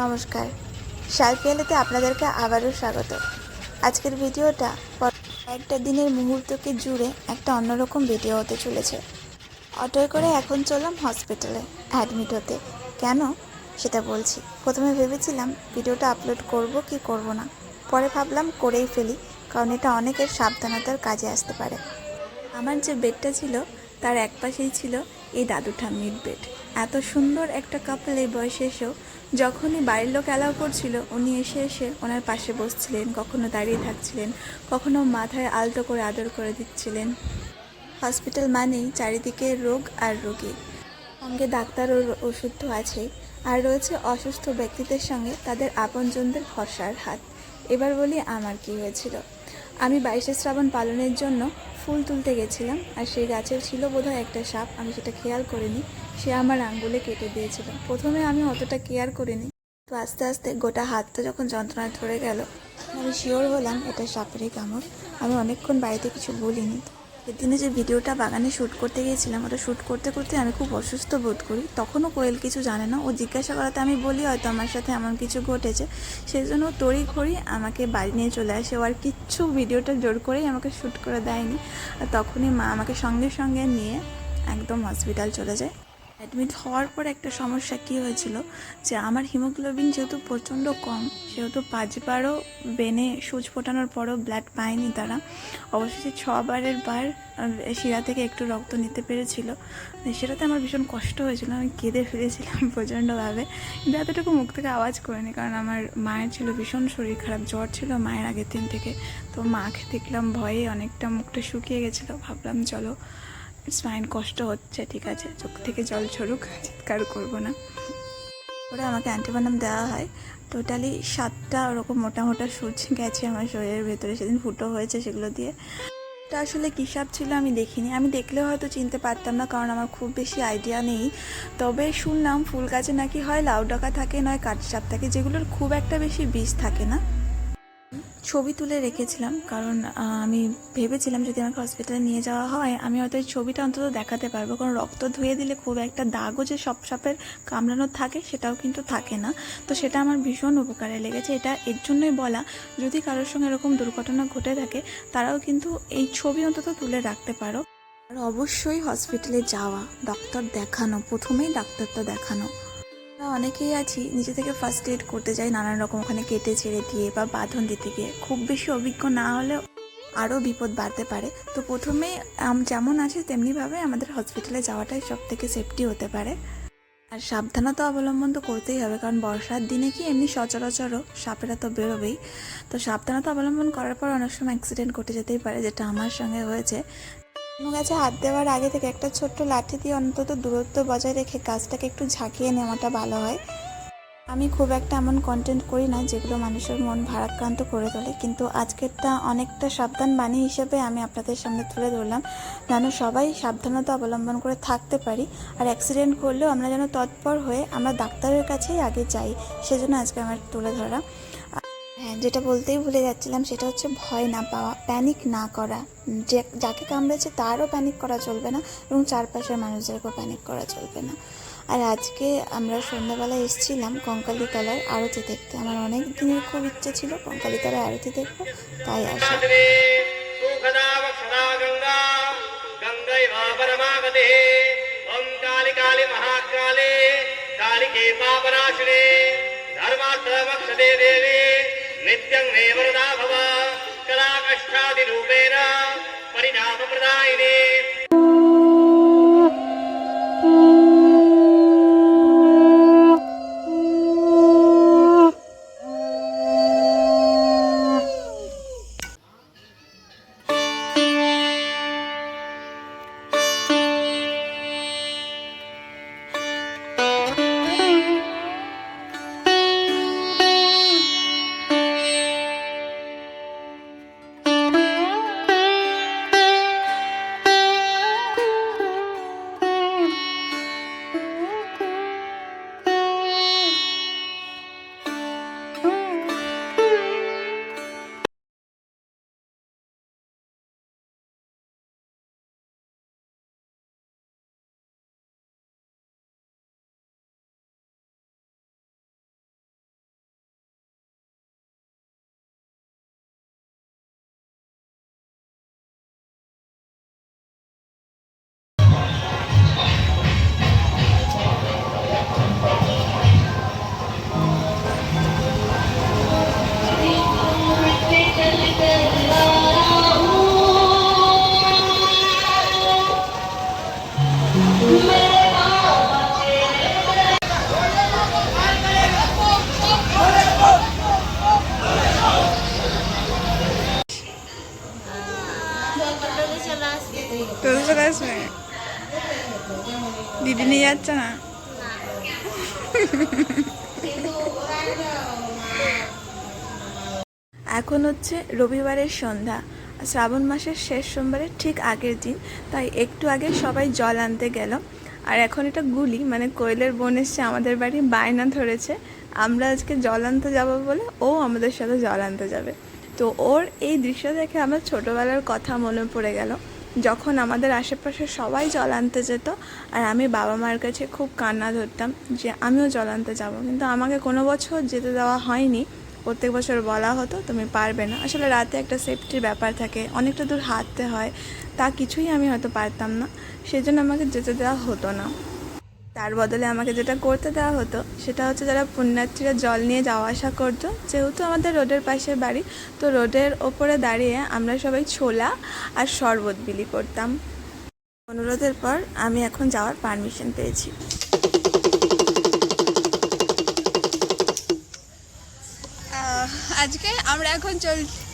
নমস্কার, শালপিয়ালিতে আপনাদেরকে আবারও স্বাগত। আজকের ভিডিওটা কয়েকটা দিনের মুহূর্তকে জুড়ে একটা অন্যরকম ভিডিও হতে চলেছে। অটোয় করে এখন চললাম হসপিটালে অ্যাডমিট হতে। কেন সেটা বলছি। প্রথমে ভেবেছিলাম ভিডিওটা আপলোড করব কি করব না, পরে ভাবলাম করেই ফেলি, কারণ এটা অনেকের সাবধানতার কাজে আসতে পারে। আমার যে বেডটা ছিল তার এক পাশেই ছিল এই দাদু ঠাম্মির বেড। এত সুন্দর একটা কাপল এই বয়সে এসেও যখনই বাড়ির লোক অ্যালাউ করছিল, উনি এসে এসে ওনার পাশে বসছিলেন, কখনো দাঁড়িয়ে থাকছিলেন, কখনো মাথায় আলতো করে আদর করে দিচ্ছিলেন। হসপিটাল মানেই চারিদিকে রোগ আর রোগী, সঙ্গে ডাক্তার ও ওষুধ তো আছেই, আর রয়েছে অসুস্থ ব্যক্তিদের সঙ্গে তাদের আপনজনদের ভরসার হাত। এবার বলি আমার কি হয়েছিল। আমি 22শে শ্রাবণ পালনের জন্য ফুল তুলতে গেছিলাম, আর সেই গাছের ছিল বোধহয় একটা সাপ। আমি সেটা খেয়াল করিনি, সে আমার আঙ্গুলে কেটে দিয়েছিল। প্রথমে আমি অতটা কেয়ার করিনি, তো আস্তে আস্তে গোটা হাতটা যখন যন্ত্রণায় ধরে গেল, আমি শিওর হলাম এটা সাপেরই কামড়। আমি অনেকক্ষণ বাড়িতে কিছু বলিনি। সেদিনে যে ভিডিওটা বাগানে শ্যুট করতে গিয়েছিলাম, ওটা শ্যুট করতে করতে আমি খুব অসুস্থ বোধ করি। তখনও কোয়েল কিছু জানে না, ও জিজ্ঞাসা করাতে আমি বলি হয়তো আমার সাথে এমন কিছু ঘটেছে। সেই জন্য তড়িঘড়ি আমাকে বাড়ি নিয়ে চলে আসে। ও আর কিচ্ছু ভিডিওটা জোর করেই আমাকে শ্যুট করে দেয়নি। আর তখনই মা আমাকে সঙ্গে সঙ্গে নিয়ে একদম হসপিটাল চলে যায়। অ্যাডমিট হওয়ার পর একটা সমস্যা কী হয়েছিল, যে আমার হিমোগ্লোবিন যেহেতু প্রচণ্ড কম, সেহেতু 5বারও বেনে সুচ ফোটানোর পরও ব্লাড পায়নি তারা। অবশেষে 6বারের বার শিরা থেকে একটু রক্ত নিতে পেরেছিল। সেটাতে আমার ভীষণ কষ্ট হয়েছিল, আমি কেঁদে ফেলেছিলাম প্রচণ্ডভাবে। কিন্তু এতটুকু মুখ থেকে আওয়াজ করিনি, কারণ আমার মায়ের ছিল ভীষণ শরীর খারাপ, জ্বর ছিল মায়ের আগের দিন থেকে। তো মাকে দেখলাম ভয়ে অনেকটা মুখটা শুকিয়ে গেছিলো। ভাবলাম চলো স্পাইন কষ্ট হচ্ছে, ঠিক আছে, চোখ থেকে জল ছড়ুক, চিৎকার করবো না। পরে আমাকে অ্যান্টিভেনাম দেওয়া হয়। টোটালি 7টা ওরকম মোটা মোটা সূচ গেছে আমার শরীরের ভেতরে, সেদিন ফুটো হয়েছে সেগুলো দিয়ে। এটা আসলে কী সাপ ছিল আমি দেখিনি, আমি দেখলেও হয়তো চিনতে পারতাম না, কারণ আমার খুব বেশি আইডিয়া নেই। তবে শুনলাম ফুল গাছে নাকি হয় লাউ ডাকা থাকে, নয় কাঠসাপ থাকে, যেগুলোর খুব একটা বেশি বিষ থাকে না। ছবি তুলে রেখেছিলাম, কারণ আমি ভেবেছিলাম যদি আমাকে হসপিটালে নিয়ে যাওয়া হয় আমি হয়তো এই ছবিটা অন্তত দেখাতে পারবো, কারণ রক্ত ধুয়ে দিলে খুব একটা দাগও যে সব সাপের কামড়ানোর থাকে সেটাও কিন্তু থাকে না। তো সেটা আমার ভীষণ উপকারে লেগেছে। এটা এর জন্যই বলা, যদি কারোর সঙ্গে এরকম দুর্ঘটনা ঘটে থাকে তারাও কিন্তু এই ছবি অন্তত তুলে রাখতে পারো। আর অবশ্যই হসপিটালে যাওয়া, ডক্টর দেখানো, প্রথমেই ডাক্তারটা দেখানো। আমরা অনেকেই আছি নিজে থেকে ফার্স্ট এড করতে যাই নানান রকম, ওখানে কেটে ছেড়ে দিয়ে বা বাঁধন দিতে গিয়ে খুব বেশি অভিজ্ঞ না হলেও আরও বিপদ বাড়তে পারে। তো প্রথমেই যেমন আছে তেমনিভাবে আমাদের হসপিটালে যাওয়াটাই সব থেকে সেফটি হতে পারে। আর সাবধানতা অবলম্বন তো করতেই হবে, কারণ বর্ষার দিনে কি এমনি সচরাচরও সাপেরা তো বেরোবেই। তো সাবধানতা অবলম্বন করার পর অনেক সময় অ্যাক্সিডেন্ট ঘটে যেতেই পারে, যেটা আমার সঙ্গে হয়েছে। কোনো গাছে হাত দেওয়ার আগে থেকে একটা ছোট্ট লাঠি দিয়ে অন্তত দূরত্ব বজায় রেখে গাছটাকে একটু ঝাঁকিয়ে নেওয়াটা ভালো হয়। আমি খুব একটা এমন কন্টেন্ট করি না যেগুলো মানুষের মন ভারাক্রান্ত করে তোলে, কিন্তু আজকেরটা অনেকটা সাবধান বাণী হিসেবে আমি আপনাদের সামনে তুলে ধরলাম, যেন সবাই সাবধানতা অবলম্বন করে থাকতে পারি। আর অ্যাক্সিডেন্ট করলেও আমরা যেন তৎপর হয়ে আমরা ডাক্তারের কাছেই আগে যাই, সেজন্য আজকে আমার তুলে ধরা। হ্যাঁ, যেটা বলতেই ভুলে যাচ্ছিলাম সেটা হচ্ছে ভয় না পাওয়া, প্যানিক না করা। যে যাকে কামড়েছে তারও প্যানিক করা চলবে না, এবং চারপাশের মানুষদেরকেও প্যানিক করা চলবে না। আর আজকে আমরা সন্ধ্যাবেলায় এসেছিলাম কঙ্কালীতলার আরতি দেখতে। আমার অনেক দিনের খুব ইচ্ছে ছিল কঙ্কালীতলার আরতি দেখবো, তাই আসা। नित्यं मे वरदा भव कदा कष्टादिरूपेण परिणामप्रदायिने চলে আসবে। দিদি নিয়ে যাচ্ছে না। এখন হচ্ছে রবিবারের সন্ধ্যা, শ্রাবণ মাসের শেষ সোমবারের ঠিক আগের দিন, তাই একটু আগে সবাই জল আনতে গেল। আর এখন এটা গুলি মানে কোয়েলের বোন এসছে আমাদের বাড়ি, বায়না ধরেছে আমরা আজকে জল আনতে যাবো বলে, ও আমাদের সাথে জল আনতে যাবে। তো ওর এই দৃশ্য দেখে আমার ছোটোবেলার কথা মনে পড়ে গেল, যখন আমাদের আশেপাশে সবাই জল আনতে যেত আর আমি বাবা মার কাছে খুব কান্না ধরতাম যে আমিও জল আনতে যাবো, কিন্তু আমাকে কোনো বছর যেতে দেওয়া হয়নি। প্রত্যেক বছর বলা হতো তুমি পারবে না, আসলে রাতে একটা সেফটির ব্যাপার থাকে, অনেকটা দূর হাঁটতে হয়, তা কিছুই আমি হয়তো পারতাম না, সেই জন্য আমাকে যেতে দেওয়া হতো না। তার বদলে আমাকে যেটা করতে দেওয়া হতো সেটা হচ্ছে যারা পুণ্যার্থীরা জল নিয়ে যাওয়া আসা করতো, যেহেতু আমাদের রোডের পাশে বাড়ি, তো রোডের ওপরে দাঁড়িয়ে আমরা সবাই ছোলা আর শরবত বিলি করতাম। অনুরোধের পর আমি এখন যাওয়ার পারমিশন পেয়েছি। আজকে আমরা এখন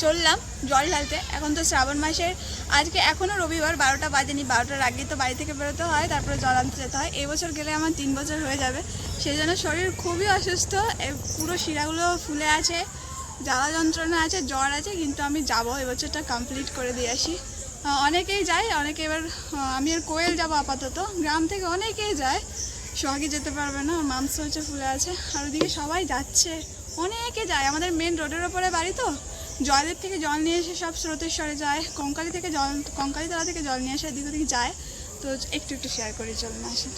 চললাম জল ঢালতে। এখন তো শ্রাবণ মাসের আজকে এখনও রবিবার, 12টা বাজেনি, 12টার আগে তো বাড়ি থেকে বেরোতে হয়, তারপরে জল আনতে যেতে হয়। এই বছর গেলে আমার 3 বছর হয়ে যাবে, সেই জন্য শরীর খুবই অসুস্থ, পুরো শিরাগুলো ফুলে আছে, জ্বালা যন্ত্রণা আছে, জ্বর আছে, কিন্তু আমি যাবো, এবছরটা কমপ্লিট করে দিয়ে আসি। অনেকেই যায়, অনেকে এবার আমি আর কোয়েল যাবো আপাতত, গ্রাম থেকে অনেকেই যায়, সোহাগী যেতে পারবে না, ওর মাংস হচ্ছে ফুলে আছে, আর ওদিকে সবাই যাচ্ছে, অনেকে যায়। আমাদের মেন রোডের ওপরে বাড়ি তো, জয়দেব থেকে জল নিয়ে এসে সব স্রোতেশ্বরে যায়, কঙ্কালীতলা থেকে জল নিয়ে এসে এদিক ওদিক যায়। তো একটু একটু শেয়ার করি, চলুন আসেন।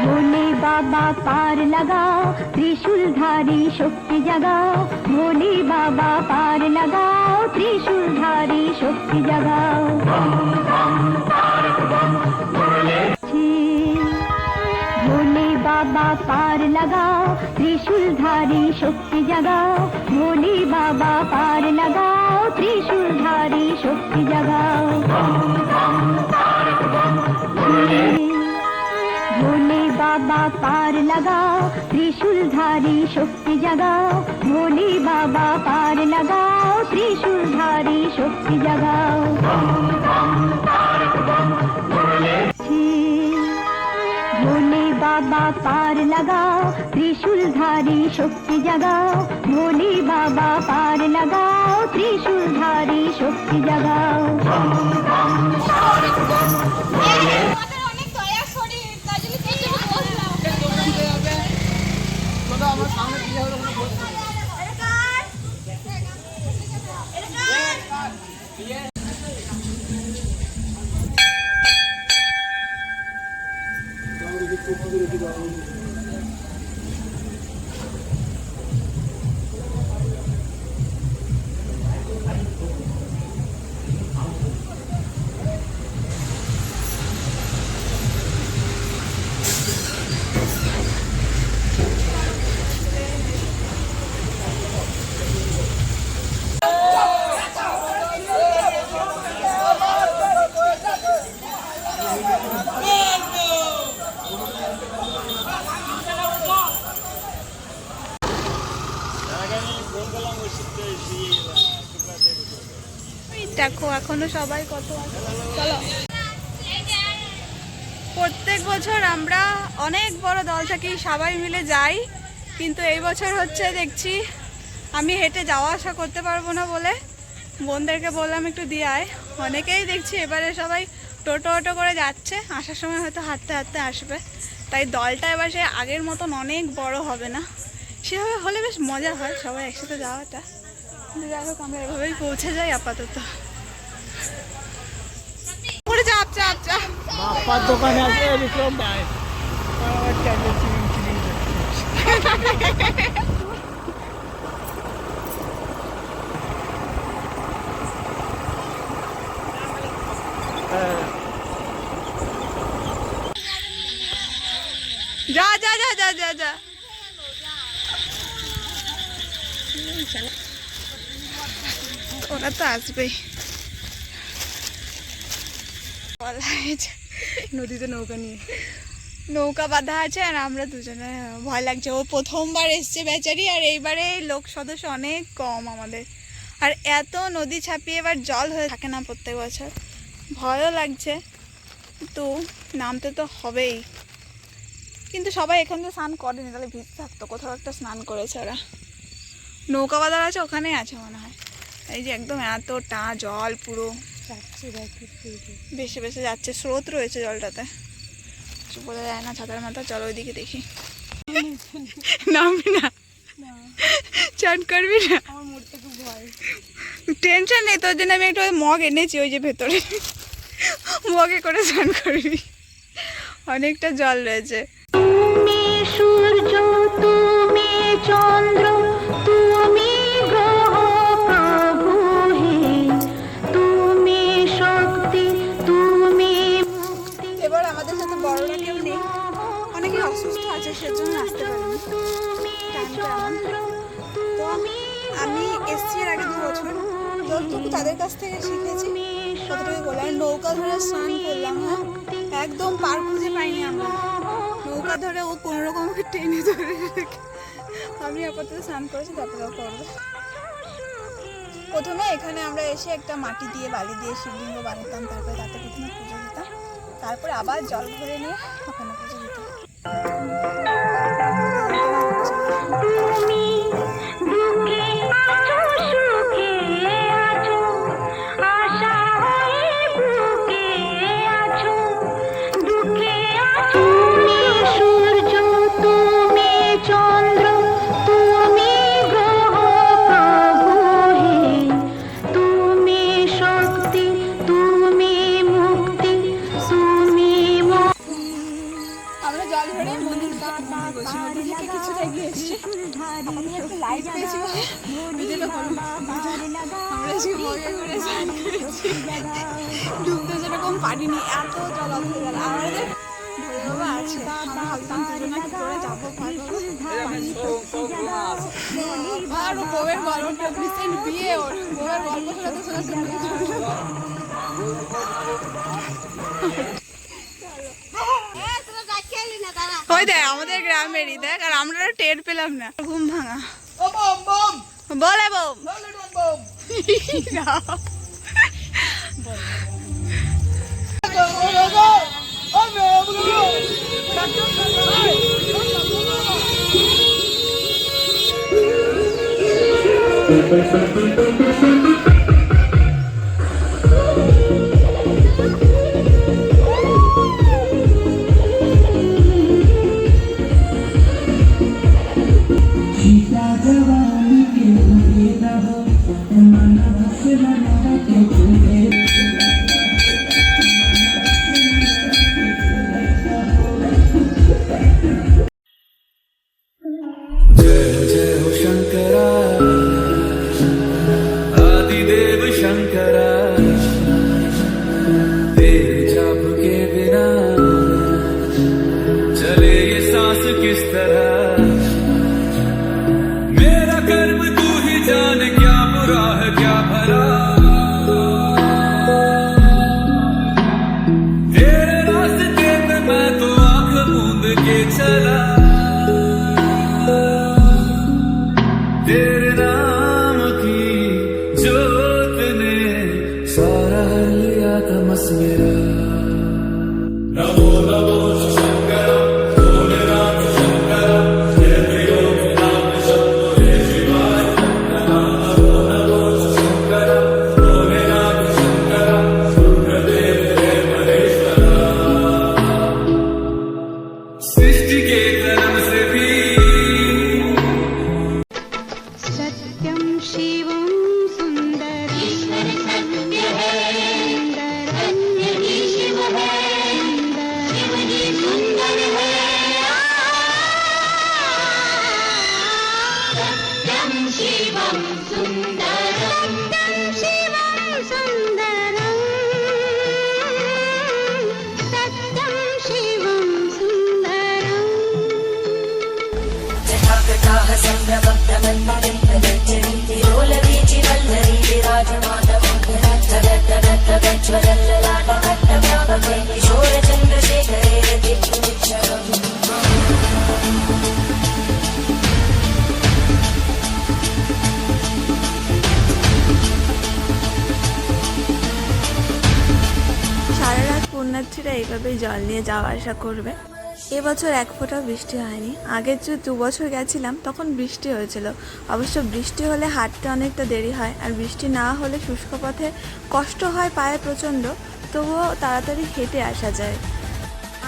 भोले बाबा पार लगाओ, त्रिशूलधारी शक्ति जगाओ, भोले बाबा पार लगाओ, त्रिशूलधारी शक्ति जगाओ। भोले बाबा पार लगाओ, त्रिशूलधारी शक्ति जगाओ, भोले बाबा पार लगाओ, त्रिशूलधारी शक्ति जगाओ। भोले बाबा पार लगाओ, त्रिशूलधारी शक्ति जगाओ, भोले बाबा पार लगाओ, त्रिशूलधारी शक्ति जगाओ। भोले बाबा पार लगाओ, त्रिशूलधारी शक्ति जगाओ, भोले बाबा पार लगाओ, त्रिशूलधारी शक्ति जगाओ। দেখো এখনো সবাই কত আছে। চলো, প্রত্যেক বছর আমরা অনেক বড় দল থাকি, সবাই মিলে যাই, কিন্তু এই বছর হচ্ছে দেখছি আমি হেঁটে যাওয়া আসা করতে পারবো না বলে বোনদেরকে বললাম একটু দিয়ে আয়। অনেকেই দেখছি এবারে সবাই টোটো করে যাচ্ছে, আসার সময় হয়তো হাঁটতে হাঁটতে আসবে, তাই দলটা এবার সে আগের মতন অনেক বড় হবে না, সেভাবে হলে বেশ মজা হয় সবাই একসাথে যাওয়াটা। যাই হোক আমরা এভাবেই পৌঁছে যাই আপাতত। চাপ চাপ চাপ দোকানে আছে বিক্রম ভাই, যা যা যা যা যা যা। ওরা তো আসবেই। নদীতে নৌকা নিয়ে। নৌকা বাঁধা আছে আর আমরা দুজনে ভয় লাগছে। ও প্রথমবার এসছে বেচারি, আর এইবারে লোক সদস্য অনেক কম আমাদের, আর এত নদী ছাপিয়ে এবার জল হয়ে থাকে না প্রত্যেক বছর, ভয়ও লাগছে, কিন্তু নামতে তো হবেই। কিন্তু সবাই এখান থেকে স্নান করেনি, তাহলে ভিড় থাকতো, কোথাও একটা স্নান করেছে ওরা। নৌকা বাঁধার আছে, ওখানেই আছে মনে হয়। এই যে একদম এতটা জল পুরো বেশি বেশি যাচ্ছে, স্রোত রয়েছে জলটাতে, কিছু বোঝা যায় না। ছাতার মাথা, চলো ওইদিকে দেখি। নামবি না? চান করবি না? আমার মরতে খুব ভয়। টেনশন নেই, তোর জন্য আমি একটা মগ এনেছি, ওই যে ভেতরে মগে করে স্নান করবি, অনেকটা জল রয়েছে। তুমি সূর্য তুমি চন্দ্র তুমি গ্রহ প্রভু হে তুমি শক্তি তুমি মুক্তি। এবার আমাদের সাথে বড়রা কেউ নেই, অনেকে অসুস্থ আছে, সেজন্য আসতে পারিনি। টাইমটা এমন। তো আমি এসছি এর আগে 2 বছর, যতটুকু তাদের কাছ থেকে শিখেছি ততটুকু বললাম। আর নৌকা ধরে স্নান করলাম, হ্যাঁ একদম পার খুঁজে পাইনি আমরা। নৌকা ধরে ও কোনো রকম টেনে ধরে রেখে আমি আপাতত স্নান করেছি, তারপরে ও করবো। প্রথমে এখানে আমরা এসে একটা মাটি দিয়ে বালি দিয়ে শিবলিঙ্গ বানাতাম, তারপরে তাতে প্রথমে পুজো দিতাম, তারপরে আবার জল ভরে নিয়ে ওখানে পুজো দিতাম। তুমি দুঃখে আছো সুখে আছো আশায় বুকে আছো দুঃখে আছো। তুমি সূর্য তুমি চন্দ্র তুমি গ্রহ প্রভু হে তুমি শক্তি তুমি মুক্তি তুমি আমরা জল ভরে মন্দির বসে নদী থেকে কিছুটা এগিয়ে এসেছি। আমি একটা লাইট পেয়েছি বলে ভিডিওটা করলাম। আমরা এসে মজা করে স্নান করেছি, ডুবতে সেরকম পারিনি, এত জল অফ হয়ে গেল। আমাদের ভোলে বাবা আছে, আমরা ভাবতাম দুজনে কি করে যাবো, ভয় পাবো। আর বউয়ের গল্পটা রিসেন্ট বিয়ে, ওর বউয়ের গল্প শোনাতে শোনাতে ওই দেখ আমাদের গ্রামেরই, দেখ, আর আমরা টের পেলাম না। ঘুম ভাঙা বলে বোম सत्यं शिवं सुन्दरं विराजमान পুণ্যার্থীরা এইভাবেই জল নিয়ে যাওয়া আসা করবে। এবছর এক ফোঁটাও বৃষ্টি হয়নি। আগের যে 2 বছর গেছিলাম তখন বৃষ্টি হয়েছিল। অবশ্য বৃষ্টি হলে হাঁটতে অনেকটা দেরি হয়, আর বৃষ্টি না হলে শুষ্ক পথে কষ্ট হয় পায়ে প্রচণ্ড, তবুও তাড়াতাড়ি হেঁটে আসা যায়।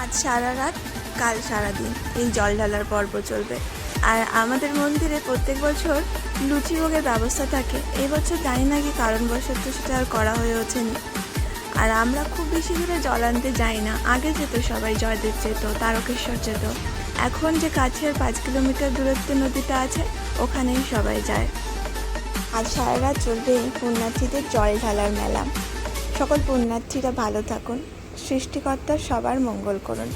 আজ সারা রাত, কাল সারা দিন এই জল ঢালার পর্ব চলবে। আর আমাদের মন্দিরে প্রত্যেক বছর লুচি ভোগের ব্যবস্থা থাকে। এই বছর জানি না কি কারণবশত সেটা আর করা হয়ে ওঠেনি। আর আমরা খুব বেশি দূরে জল আনতে যাই না। আগে যেত সবাই, জয়দেব যেত, তারকেশ্বর যেত। এখন যে কাছের 5 কিলোমিটার দূরত্বে নদীটা আছে, ওখানেই সবাই যায়। আজ সারা রাত চলবে এই পুণ্যার্থীদের জল ঢালার মেলা। সকল পুণ্যার্থীরা ভালো থাকুন, সৃষ্টিকর্তার সবার মঙ্গল করুন।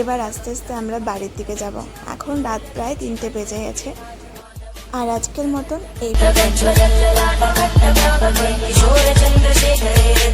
এবার আস্তে আস্তে আমরা বাড়ির দিকে যাব। এখন রাত প্রায় 3টে বেজে গেছে। আর আজকের মতন এই किशोर चंद्रशेखर